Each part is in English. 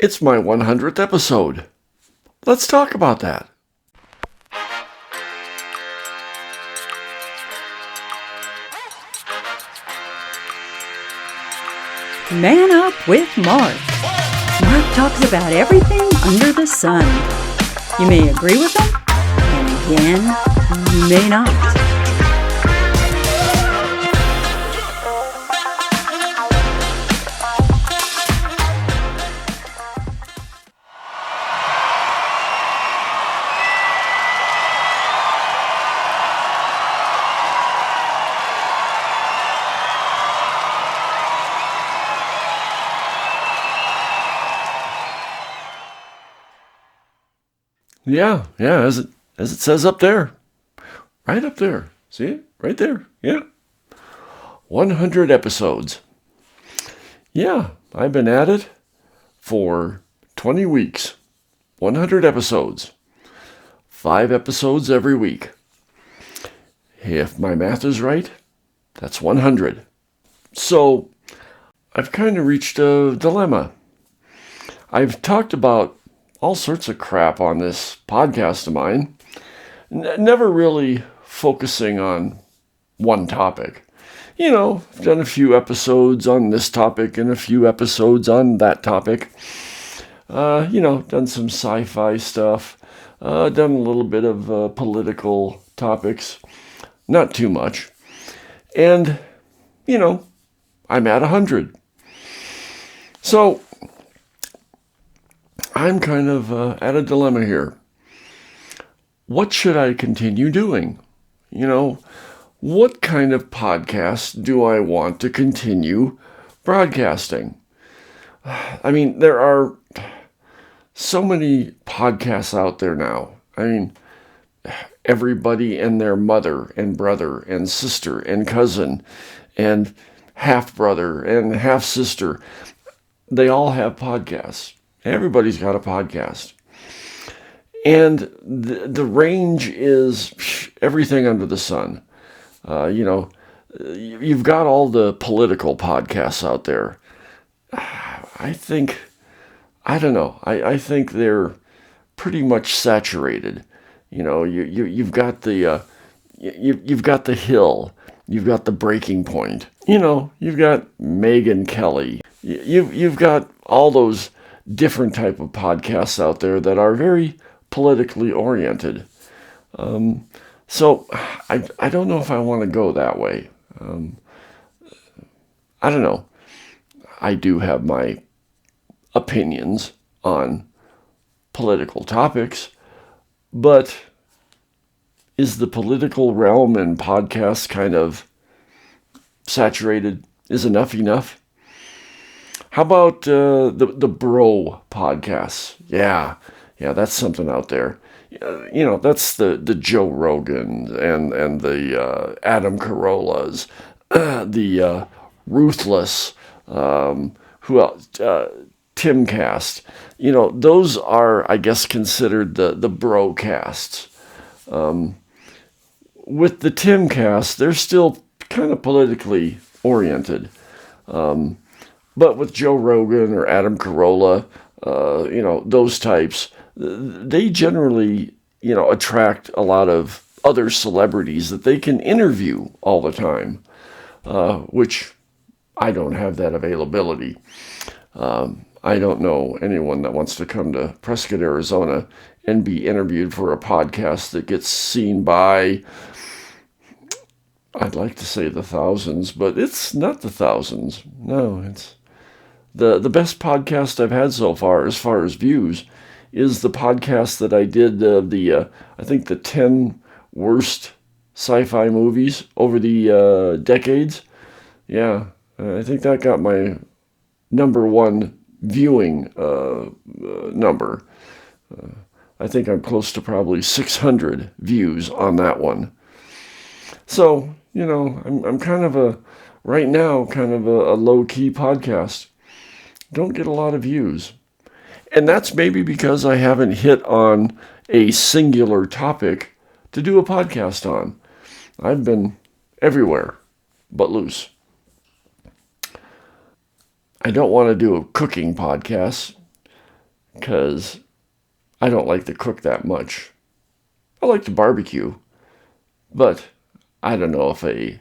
It's my 100th episode. Let's talk about that. Man Up with Mark. Mark talks about everything under the sun. You may agree with him, and again, you may not. Yeah, as it says up there. Right up there. See it? Right there. Yeah. 100 episodes. Yeah, I've been at it for 20 weeks. 100 episodes. 5 episodes every week. If my math is right, that's 100. So, I've kind of reached a dilemma. I've talked about all sorts of crap on this podcast of mine, never really focusing on one topic. I've done a few episodes on this topic and a few episodes on that topic. Done some sci-fi stuff, done a little bit of political topics, not too much. And, I'm at 100. So, I'm kind of at a dilemma here. What should I continue doing? What kind of podcast do I want to continue broadcasting? I mean, there are so many podcasts out there now. I mean, everybody and their mother and brother and sister and cousin and half-brother and half-sister, they all have podcasts. Everybody's got a podcast. And the range is everything under the sun. You've got all the political podcasts out there. I think they're pretty much saturated. You've got the you've got the Hill. You've got the Breaking Point. You've got Megyn Kelly. You've got all those different type of podcasts out there that are very politically oriented. So I don't know if I want to go that way. I don't know. I do have my opinions on political topics, but is the political realm and podcasts kind of saturated? Is enough? How about the bro podcasts? Yeah, that's something out there. That's the Joe Rogan and the Adam Carollas, the Ruthless, who else? Timcast. Those are, I guess, considered the brocasts. With the Timcast, they're still kind of politically oriented. But with Joe Rogan or Adam Carolla, those types, they generally, attract a lot of other celebrities that they can interview all the time, which I don't have that availability. I don't know anyone that wants to come to Prescott, Arizona and be interviewed for a podcast that gets seen by, I'd like to say the thousands, but it's not the thousands. No, it's the best podcast I've had so far as views, is the podcast that I did, I think the 10 worst sci-fi movies over the decades. Yeah, I think that got my number one viewing number. I think I'm close to probably 600 views on that one. So, I'm kind of right now, a low-key podcast. Don't get a lot of views. And that's maybe because I haven't hit on a singular topic to do a podcast on. I've been everywhere but loose. I don't want to do a cooking podcast. because I don't like to cook that much. I like to barbecue, but I don't know if a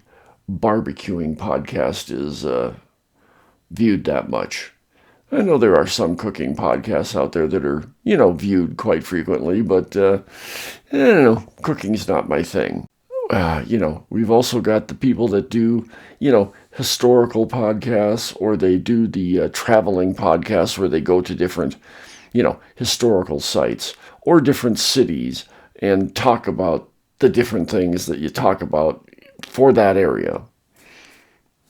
barbecuing podcast is viewed that much. I know there are some cooking podcasts out there that are, viewed quite frequently, but I don't know, cooking's not my thing. We've also got the people that do, historical podcasts, or they do the traveling podcasts where they go to different, historical sites or different cities and talk about the different things that you talk about for that area.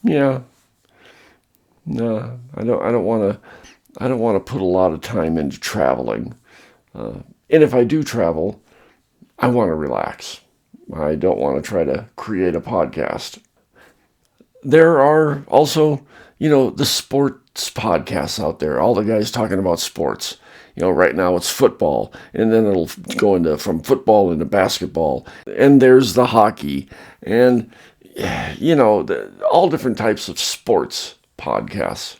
Yeah. No, I don't want to put a lot of time into traveling. And if I do travel, I want to relax. I don't want to try to create a podcast. There are also, the sports podcasts out there. All the guys talking about sports. Right now it's football, and then it'll go from football into basketball. And there's the hockey, and, all different types of sports podcasts.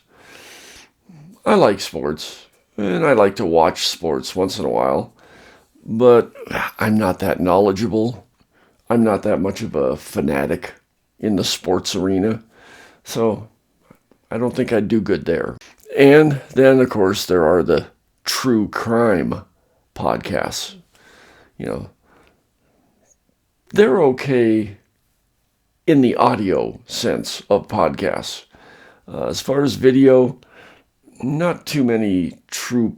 I like sports, and I like to watch sports once in a while, but I'm not that knowledgeable. I'm not that much of a fanatic in the sports arena, so I don't think I'd do good there. And then, of course, there are the true crime podcasts. They're okay in the audio sense of podcasts. As far as video, not too many true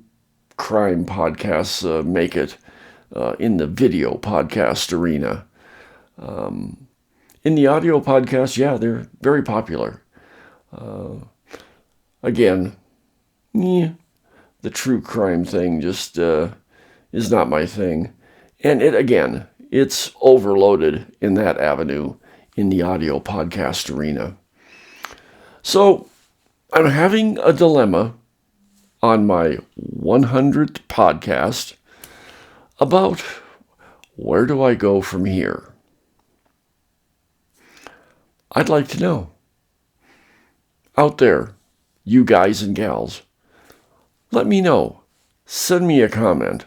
crime podcasts make it in the video podcast arena. In the audio podcast, yeah, they're very popular. Again, the true crime thing just is not my thing. And it's overloaded in that avenue in the audio podcast arena. So I'm having a dilemma on my 100th podcast about where do I go from here? I'd like to know. Out there, you guys and gals, let me know. Send me a comment.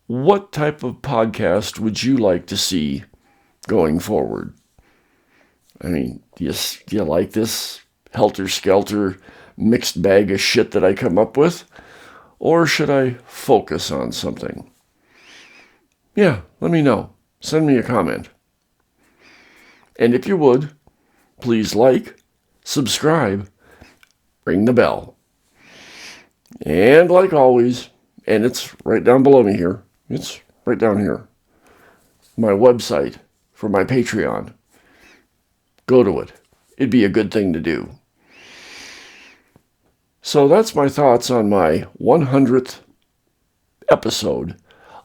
What type of podcast would you like to see going forward? I mean, do you like this helter-skelter mixed bag of shit that I come up with? Or should I focus on something? Yeah, let me know. Send me a comment. And if you would, please like, subscribe, ring the bell. And like always, and it's right down below me here, it's right down here, my website for my Patreon. Go to it. It'd be a good thing to do. So that's my thoughts on my 100th episode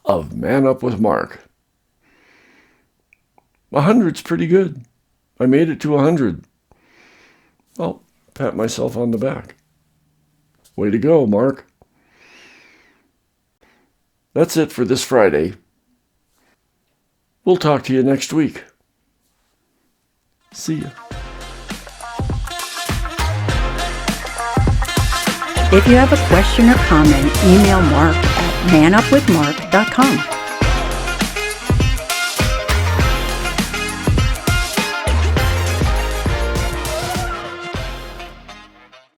of Man Up with Mark. 100's pretty good. I made it to 100. I'll pat myself on the back. Way to go, Mark. That's it for this Friday. We'll talk to you next week. See ya. If you have a question or comment, email Mark at manupwithmark.com.